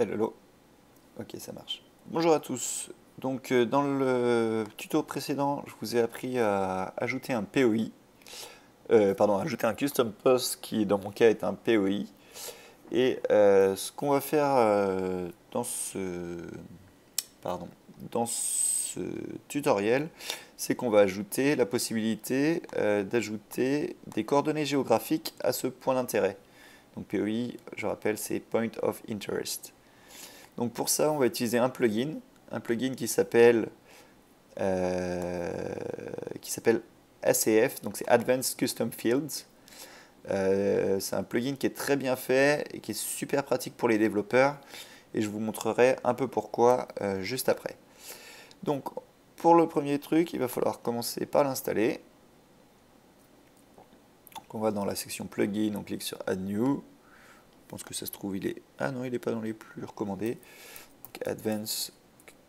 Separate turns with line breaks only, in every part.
Hello. Ok, ça marche. Bonjour à tous. Donc, dans le tuto précédent, je vous ai appris à ajouter un POI, pardon, ajouter un custom post qui, dans mon cas, est un POI. Et ce qu'on va faire pardon, dans ce tutoriel, c'est qu'on va ajouter la possibilité d'ajouter des coordonnées géographiques à ce point d'intérêt. Donc POI, je rappelle, c'est Point of Interest. Donc pour ça, on va utiliser un plugin qui s'appelle ACF, donc c'est Advanced Custom Fields. C'est un plugin qui est très bien fait et qui est super pratique pour les développeurs. Et je vous montrerai un peu pourquoi juste après. Donc pour le premier truc, il va falloir commencer par l'installer. Donc on va dans la section plugin, on clique sur Add New. Je pense que ça se trouve, il est... Ah non, il n'est pas dans les plus recommandés. Donc Advanced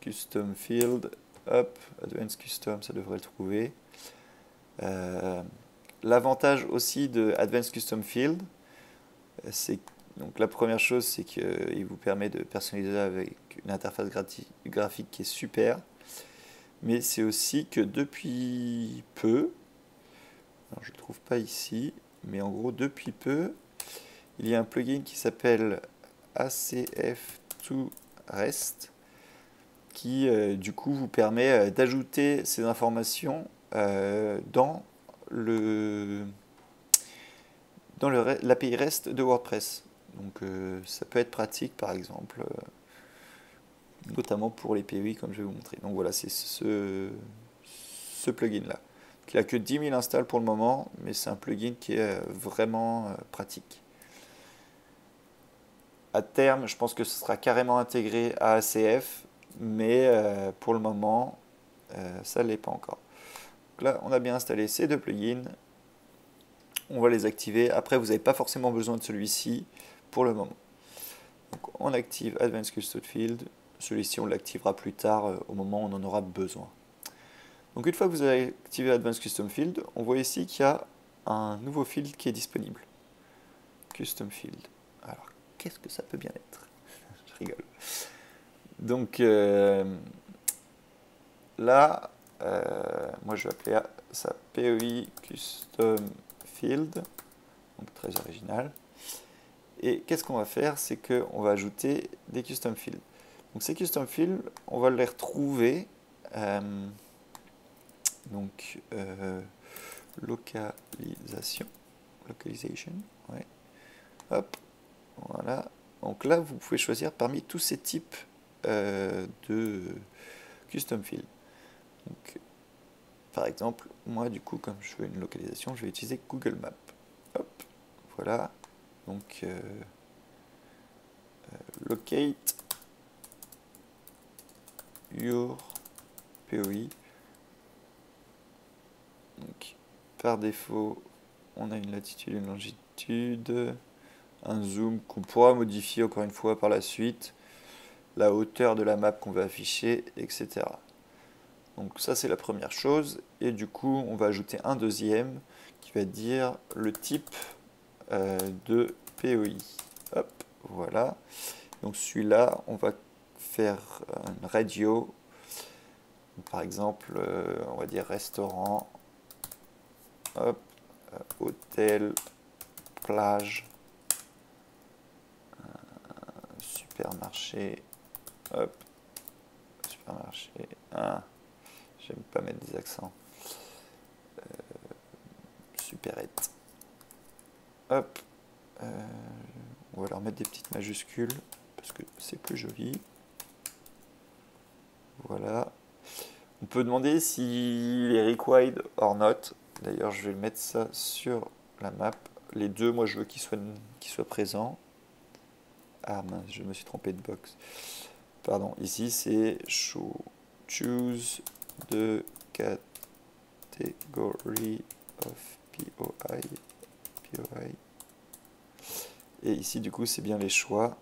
Custom Field, hop, Advanced Custom, ça devrait le trouver. L'avantage aussi de Advanced Custom Field, c'est donc la première chose, c'est qu'il vous permet de personnaliser avec une interface graphique qui est super. Mais c'est aussi que depuis peu, alors je ne le trouve pas ici, mais en gros depuis peu, il y a un plugin qui s'appelle ACF2REST qui du coup vous permet d'ajouter ces informations dans l'API REST de WordPress. Donc ça peut être pratique par exemple, notamment pour les POI comme je vais vous montrer. Donc voilà, c'est ce plugin là. Il n'a que 10 000 installs pour le moment, mais c'est un plugin qui est vraiment pratique. À terme, je pense que ce sera carrément intégré à ACF, mais pour le moment, ça ne l'est pas encore. Donc là, on a bien installé ces deux plugins. On va les activer. Après, vous n'avez pas forcément besoin de celui-ci pour le moment. Donc, on active Advanced Custom Field. Celui-ci, on l'activera plus tard au moment où on en aura besoin. Donc une fois que vous avez activé Advanced Custom Field, on voit ici qu'il y a un nouveau field qui est disponible. Custom Field. Alors, qu'est-ce que ça peut bien être? Je rigole. Donc là, moi je vais appeler ça POI Custom Field. Donc très original. Et qu'est-ce qu'on va faire? C'est qu'on va ajouter des custom fields. Donc ces custom fields, on va les retrouver. Donc localisation, ouais. Hop, voilà. Donc là, vous pouvez choisir parmi tous ces types de custom fields. Donc, par exemple, moi du coup, comme je veux une localisation, je vais utiliser Google Maps. Hop, voilà. Donc locate your POI. Donc, par défaut, on a une latitude et une longitude, un zoom qu'on pourra modifier encore une fois par la suite, la hauteur de la map qu'on va afficher, etc. Donc ça c'est la première chose, et du coup on va ajouter un deuxième qui va dire le type de POI. Hop, voilà. Donc celui-là, on va faire une radio, par exemple, on va dire restaurant, hop, hôtel, plage, supermarché, hop, supermarché, j'aime pas mettre des accents, supérette, hop, on va leur mettre des petites majuscules parce que c'est plus joli, voilà. On peut demander s'il est required or not, d'ailleurs je vais mettre ça sur la map, les deux moi je veux qu'ils soient présents. Ah mince, je me suis trompé de box. Pardon, ici c'est choose the category of POI. Et ici du coup c'est bien les choix.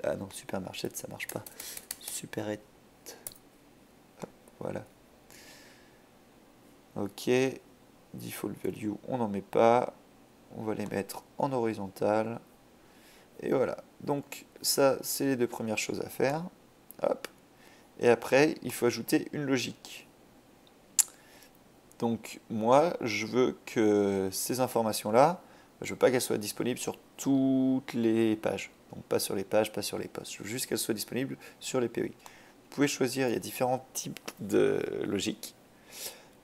Ah non, supermarché ça marche pas. Superette. Voilà. Ok. Default value, on n'en met pas. On va les mettre en horizontal. Et voilà. Donc ça, c'est les deux premières choses à faire. Hop. Et après, il faut ajouter une logique. Donc moi, je veux que ces informations-là, je veux pas qu'elles soient disponibles sur toutes les pages. Donc pas sur les pages, pas sur les posts. Je veux juste qu'elles soient disponibles sur les POI. Vous pouvez choisir, il y a différents types de logiques.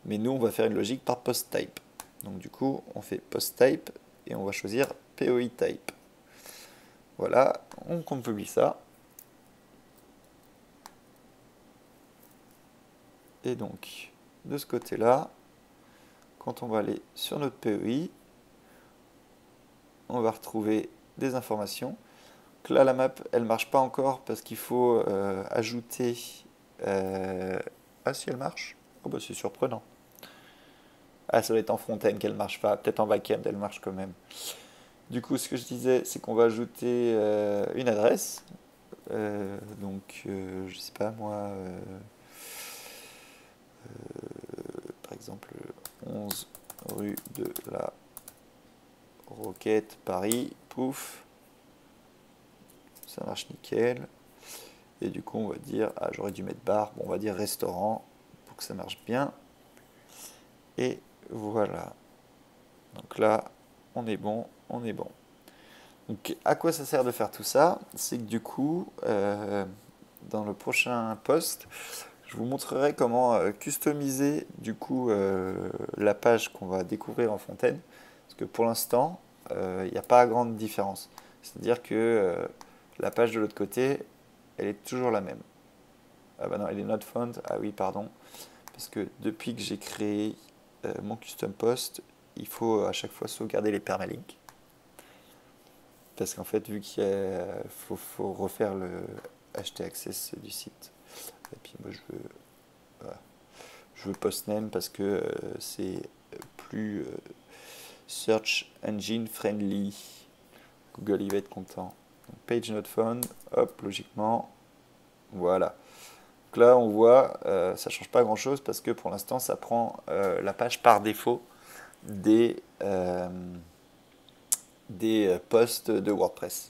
Mais nous, on va faire une logique par post type. Donc du coup, on fait post type et on va choisir POI type. Voilà, on publie ça. Et donc, de ce côté-là, quand on va aller sur notre POI, on va retrouver des informations. Donc là, la map, elle marche pas encore parce qu'il faut ajouter... Ah, si elle marche? Oh bah c'est surprenant. Ah, ça doit être en front-end qu'elle marche pas. Peut-être en back-end, elle marche quand même. Du coup, ce que je disais, c'est qu'on va ajouter une adresse. Donc, je sais pas moi, par exemple, 11 rue de la Roquette, Paris, pouf, ça marche nickel. Et du coup, on va dire, ah, j'aurais dû mettre bar, bon, on va dire restaurant pour que ça marche bien. Et voilà. Donc là, on est bon, on est bon. Donc, à quoi ça sert de faire tout ça? C'est que du coup, dans le prochain post, je vous montrerai comment customiser du coup la page qu'on va découvrir en Fontaine. Parce que pour l'instant, il n'y a pas grande différence. C'est-à-dire que la page de l'autre côté, elle est toujours la même. Ah bah non, elle est not found. Ah oui, pardon. Parce que depuis que j'ai créé mon custom post, il faut à chaque fois sauvegarder les permalinks. Parce qu'en fait, vu qu'il faut refaire le htaccess du site. Et puis moi, je veux postname parce que c'est plus search engine friendly. Google, il va être content. Donc, page not found, hop, logiquement, voilà. Donc là, on voit, ça change pas grand-chose parce que pour l'instant, ça prend la page par défaut des posts de WordPress.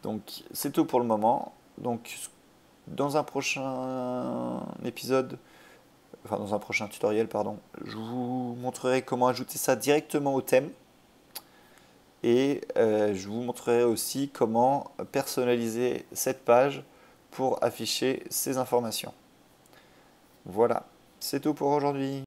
Donc, c'est tout pour le moment. Donc, dans un prochain épisode, enfin dans un prochain tutoriel, pardon, je vous montrerai comment ajouter ça directement au thème. Et je vous montrerai aussi comment personnaliser cette page pour afficher ces informations. Voilà, c'est tout pour aujourd'hui.